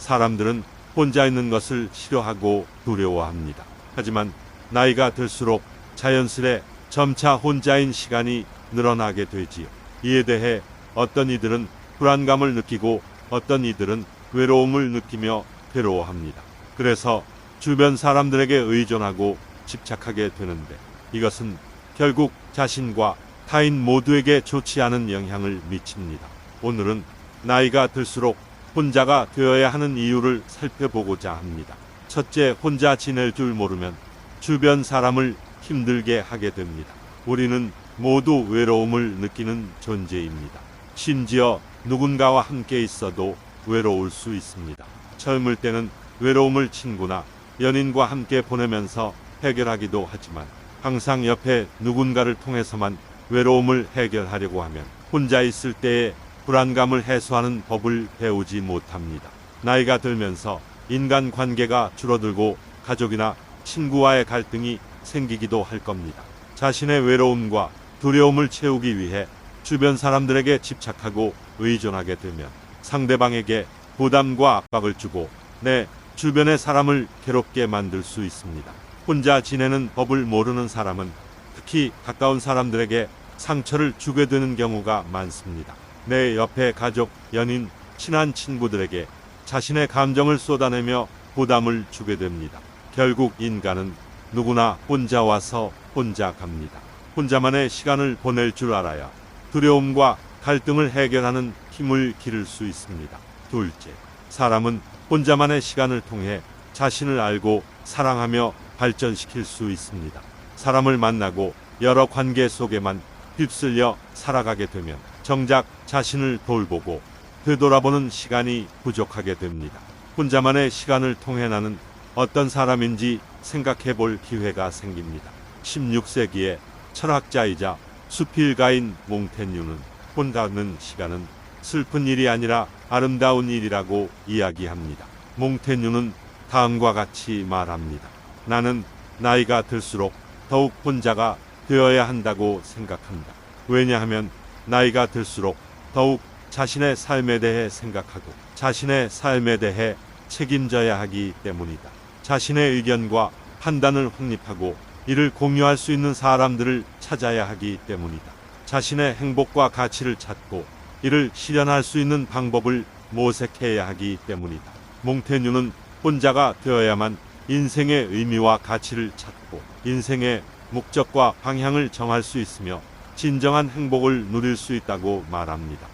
사람들은 혼자 있는 것을 싫어하고 두려워합니다. 하지만 나이가 들수록 자연스레 점차 혼자인 시간이 늘어나게 되지요. 이에 대해 어떤 이들은 불안감을 느끼고 어떤 이들은 외로움을 느끼며 괴로워합니다. 그래서 주변 사람들에게 의존하고 집착하게 되는데 이것은 결국 자신과 타인 모두에게 좋지 않은 영향을 미칩니다. 오늘은 나이가 들수록 혼자가 되어야 하는 이유를 살펴보고자 합니다. 첫째, 혼자 지낼 줄 모르면 주변 사람을 힘들게 하게 됩니다. 우리는 모두 외로움을 느끼는 존재입니다. 심지어 누군가와 함께 있어도 외로울 수 있습니다. 젊을 때는 외로움을 친구나 연인과 함께 보내면서 해결하기도 하지만 항상 옆에 누군가를 통해서만 외로움을 해결하려고 하면 혼자 있을 때의 불안감을 해소하는 법을 배우지 못합니다. 나이가 들면서 인간관계가 줄어들고 가족이나 친구와의 갈등이 생기기도 할 겁니다. 자신의 외로움과 두려움을 채우기 위해 주변 사람들에게 집착하고 의존하게 되면 상대방에게 부담과 압박을 주고 내 주변의 사람을 괴롭게 만들 수 있습니다. 혼자 지내는 법을 모르는 사람은 특히 가까운 사람들에게 상처를 주게 되는 경우가 많습니다. 내 옆에 가족, 연인, 친한 친구들에게 자신의 감정을 쏟아내며 부담을 주게 됩니다. 결국 인간은 누구나 혼자 와서 혼자 갑니다. 혼자만의 시간을 보낼 줄 알아야 두려움과 갈등을 해결하는 힘을 기를 수 있습니다. 둘째, 사람은 혼자만의 시간을 통해 자신을 알고 사랑하며 발전시킬 수 있습니다. 사람을 만나고 여러 관계 속에만 휩쓸려 살아가게 되면 정작 자신을 돌보고 되돌아보는 시간이 부족하게 됩니다. 혼자만의 시간을 통해 나는 어떤 사람인지 생각해 볼 기회가 생깁니다. 16세기의 철학자이자 수필가인 몽테뉴는 혼자는 시간은 슬픈 일이 아니라 아름다운 일이라고 이야기합니다. 몽테뉴는 다음과 같이 말합니다. 나는 나이가 들수록 더욱 혼자가 되어야 한다고 생각한다. 왜냐하면 나이가 들수록 더욱 자신의 삶에 대해 생각하고 자신의 삶에 대해 책임져야 하기 때문이다. 자신의 의견과 판단을 확립하고 이를 공유할 수 있는 사람들을 찾아야 하기 때문이다. 자신의 행복과 가치를 찾고 이를 실현할 수 있는 방법을 모색해야 하기 때문이다. 몽테뉴는 혼자가 되어야만 인생의 의미와 가치를 찾고 인생의 목적과 방향을 정할 수 있으며 진정한 행복을 누릴 수 있다고 말합니다.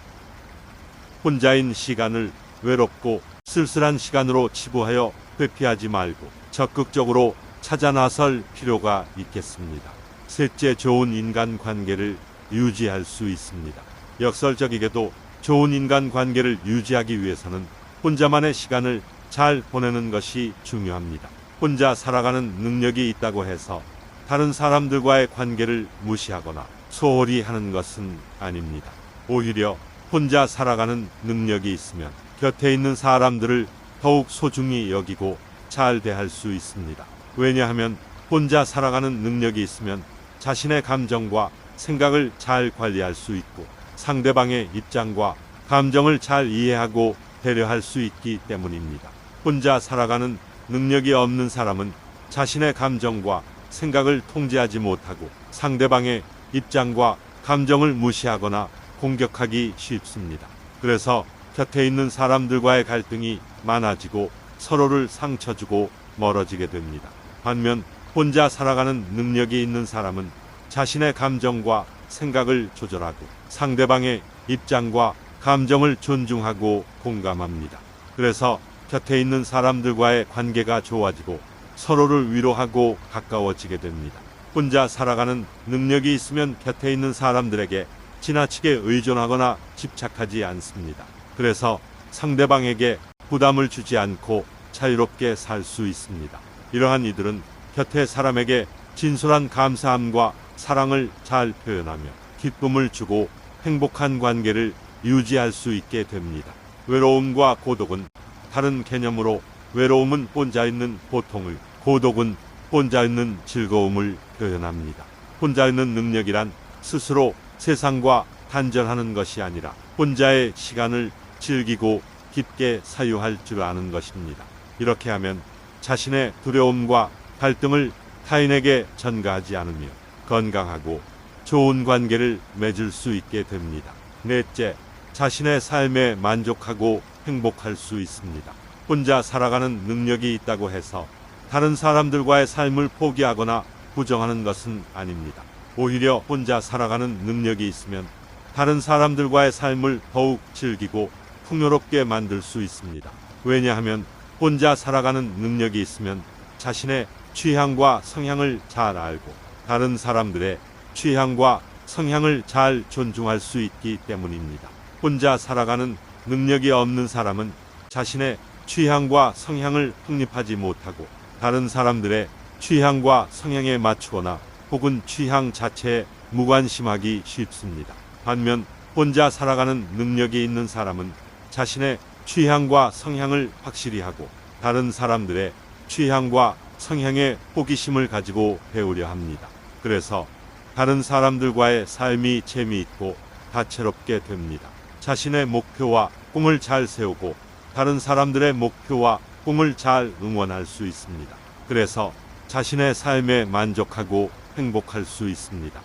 혼자인 시간을 외롭고 쓸쓸한 시간으로 치부하여 회피하지 말고 적극적으로 찾아 나설 필요가 있겠습니다. 셋째, 좋은 인간관계를 유지할 수 있습니다. 역설적이게도 좋은 인간관계를 유지하기 위해서는 혼자만의 시간을 잘 보내는 것이 중요합니다. 혼자 살아가는 능력이 있다고 해서 다른 사람들과의 관계를 무시하거나 소홀히 하는 것은 아닙니다. 오히려 혼자 살아가는 능력이 있으면 곁에 있는 사람들을 더욱 소중히 여기고 잘 대할 수 있습니다. 왜냐하면 혼자 살아가는 능력이 있으면 자신의 감정과 생각을 잘 관리할 수 있고 상대방의 입장과 감정을 잘 이해하고 배려할 수 있기 때문입니다. 혼자 살아가는 능력이 없는 사람은 자신의 감정과 생각을 통제하지 못하고 상대방의 입장과 감정을 무시하거나 공격하기 쉽습니다. 그래서 곁에 있는 사람들과의 갈등이 많아지고 서로를 상처주고 멀어지게 됩니다. 반면 혼자 살아가는 능력이 있는 사람은 자신의 감정과 생각을 조절하고 상대방의 입장과 감정을 존중하고 공감합니다. 그래서 곁에 있는 사람들과의 관계가 좋아지고 서로를 위로하고 가까워지게 됩니다. 혼자 살아가는 능력이 있으면 곁에 있는 사람들에게 지나치게 의존하거나 집착하지 않습니다. 그래서 상대방에게 부담을 주지 않고 자유롭게 살 수 있습니다. 이러한 이들은 곁에 사람에게 진솔한 감사함과 사랑을 잘 표현하며 기쁨을 주고 행복한 관계를 유지할 수 있게 됩니다. 외로움과 고독은 다른 개념으로 외로움은 혼자 있는 고통을, 고독은 혼자 있는 즐거움을 표현합니다. 혼자 있는 능력이란 스스로 세상과 단절하는 것이 아니라 혼자의 시간을 즐기고 깊게 사유할 줄 아는 것입니다. 이렇게 하면 자신의 두려움과 갈등을 타인에게 전가하지 않으며 건강하고 좋은 관계를 맺을 수 있게 됩니다. 넷째, 자신의 삶에 만족하고 행복할 수 있습니다. 혼자 살아가는 능력이 있다고 해서 다른 사람들과의 삶을 포기하거나 부정하는 것은 아닙니다. 오히려 혼자 살아가는 능력이 있으면 다른 사람들과의 삶을 더욱 즐기고 풍요롭게 만들 수 있습니다. 왜냐하면 혼자 살아가는 능력이 있으면 자신의 취향과 성향을 잘 알고 다른 사람들의 취향과 성향을 잘 존중할 수 있기 때문입니다. 혼자 살아가는 능력이 없는 사람은 자신의 취향과 성향을 확립하지 못하고 다른 사람들의 취향과 성향에 맞추거나 혹은 취향 자체에 무관심하기 쉽습니다. 반면 혼자 살아가는 능력이 있는 사람은 자신의 취향과 성향을 확실히 하고 다른 사람들의 취향과 성향에 호기심을 가지고 배우려 합니다. 그래서 다른 사람들과의 삶이 재미있고 다채롭게 됩니다. 자신의 목표와 꿈을 잘 세우고 다른 사람들의 목표와 꿈을 잘 응원할 수 있습니다. 그래서 자신의 삶에 만족하고 행복할 수 있습니다.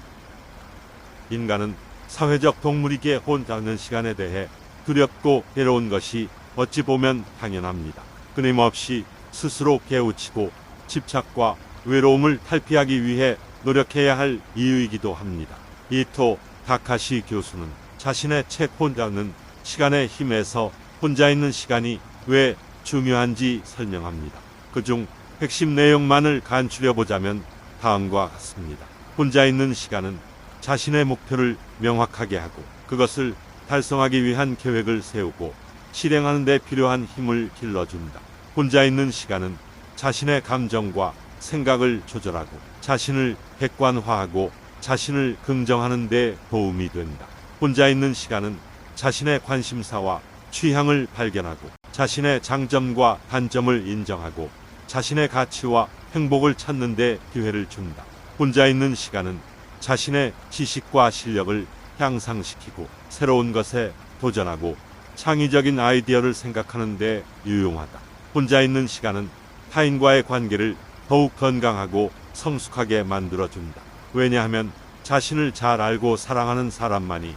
인간은 사회적 동물이기에 혼자 있는 시간에 대해 두렵고 괴로운 것이 어찌 보면 당연합니다. 끊임없이 스스로 깨우치고 집착과 외로움을 탈피하기 위해 노력해야 할 이유이기도 합니다. 이토 다카시 교수는 자신의 책 혼자 있는 시간의 힘에서 혼자 있는 시간이 왜 중요한지 설명합니다. 그중 핵심 내용만을 간추려보자면 다음과 같습니다. 혼자 있는 시간은 자신의 목표를 명확하게 하고 그것을 달성하기 위한 계획을 세우고 실행하는 데 필요한 힘을 길러준다. 혼자 있는 시간은 자신의 감정과 생각을 조절하고 자신을 객관화하고 자신을 긍정하는 데 도움이 된다. 혼자 있는 시간은 자신의 관심사와 취향을 발견하고 자신의 장점과 단점을 인정하고 자신의 가치와 행복을 찾는 데 기회를 준다. 혼자 있는 시간은 자신의 지식과 실력을 향상시키고 새로운 것에 도전하고 창의적인 아이디어를 생각하는 데 유용하다. 혼자 있는 시간은 타인과의 관계를 더욱 건강하고 성숙하게 만들어준다. 왜냐하면 자신을 잘 알고 사랑하는 사람만이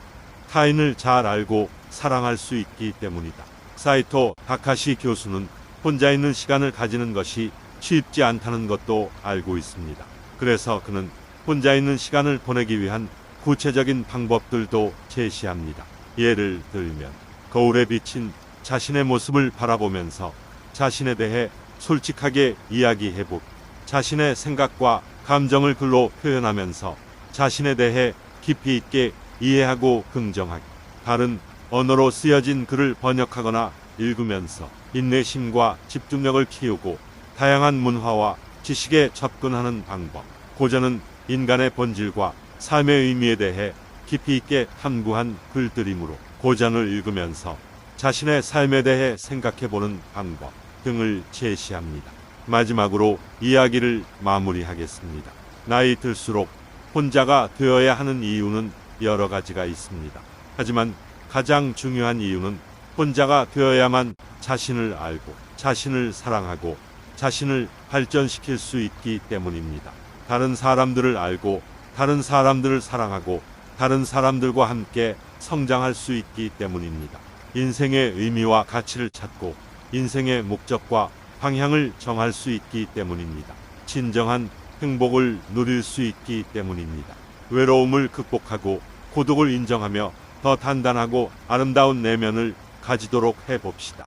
타인을 잘 알고 사랑할 수 있기 때문이다. 사이토 다카시 교수는 혼자 있는 시간을 가지는 것이 쉽지 않다는 것도 알고 있습니다. 그래서 그는 혼자 있는 시간을 보내기 위한 구체적인 방법들도 제시합니다. 예를 들면 거울에 비친 자신의 모습을 바라보면서 자신에 대해 솔직하게 이야기해보고 자신의 생각과 감정을 글로 표현하면서 자신에 대해 깊이 있게 이해하고 긍정하기, 다른 언어로 쓰여진 글을 번역하거나 읽으면서 인내심과 집중력을 키우고 다양한 문화와 지식에 접근하는 방법. 고전은 인간의 본질과 삶의 의미에 대해 깊이 있게 탐구한 글들이므로 고전을 읽으면서 자신의 삶에 대해 생각해보는 방법 등을 제시합니다. 마지막으로 이야기를 마무리하겠습니다. 나이 들수록 혼자가 되어야 하는 이유는 여러 가지가 있습니다. 하지만 가장 중요한 이유는 혼자가 되어야만 자신을 알고 자신을 사랑하고 자신을 발전시킬 수 있기 때문입니다. 다른 사람들을 알고 다른 사람들을 사랑하고 다른 사람들과 함께 성장할 수 있기 때문입니다. 인생의 의미와 가치를 찾고 인생의 목적과 방향을 정할 수 있기 때문입니다. 진정한 행복을 누릴 수 있기 때문입니다. 외로움을 극복하고 고독을 인정하며 더 단단하고 아름다운 내면을 가지도록 해봅시다.